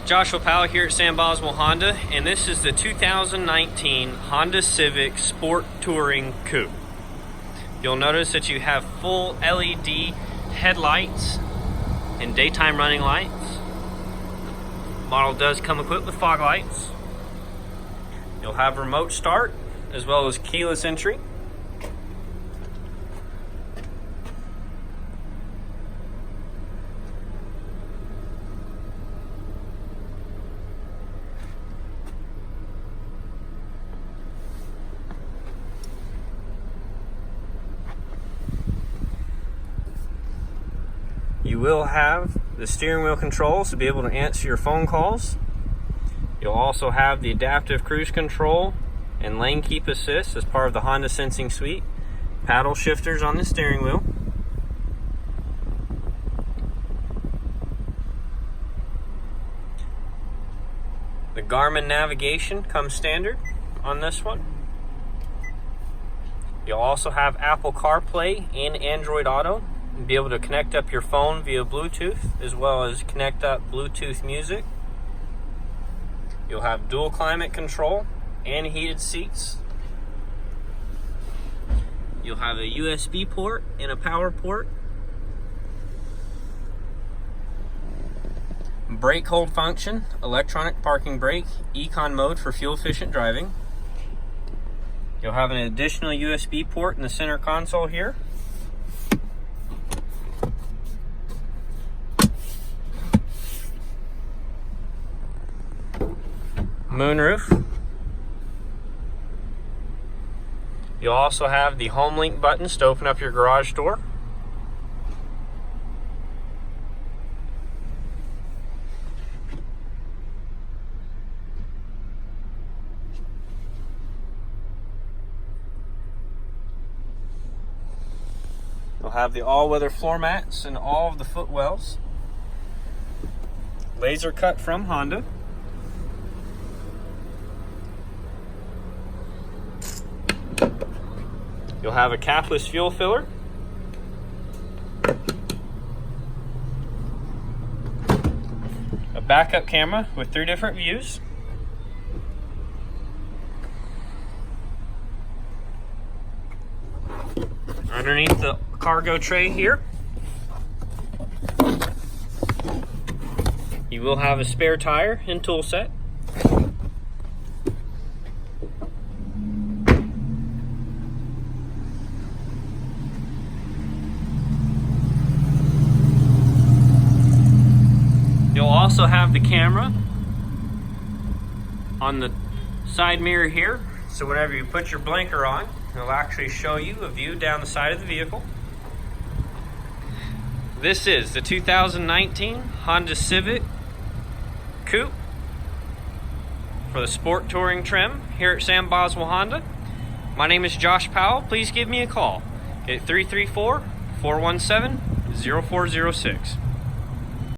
Joshua Powell here at Sam Boswell Honda, and this is the 2019 Honda Civic Sport Touring Coupe. You'll notice that you have full LED headlights and daytime running lights. Model does come equipped with fog lights. You'll have remote start as well as keyless entry. You will have the steering wheel controls to be able to answer your phone calls. You'll also have the adaptive cruise control and lane keep assist as part of the Honda Sensing Suite. Paddle shifters on the steering wheel. The Garmin Navigation comes standard on this one. You'll also have Apple CarPlay and Android Auto. You'll be able to connect up your phone via Bluetooth as well as connect up Bluetooth music. You'll have dual climate control and heated seats. You'll have a USB port and a power port. Brake hold function, electronic parking brake, Econ mode for fuel efficient driving. You'll have an additional USB port in the center console here. Moonroof. You'll also have the home link buttons to open up your garage door. You'll have the all-weather floor mats and all of the footwells. Laser cut from Honda. You'll have a capless fuel filler. A backup camera with 3 different views. Underneath the cargo tray here, you will have a spare tire and tool set. You'll also have the camera on the side mirror here, so whenever you put your blinker on, it'll actually show you a view down the side of the vehicle. This is the 2019 Honda Civic Coupe for the Sport Touring trim here at Sam Boswell Honda. My name is Josh Powell. Please give me a call at 334-417-0406.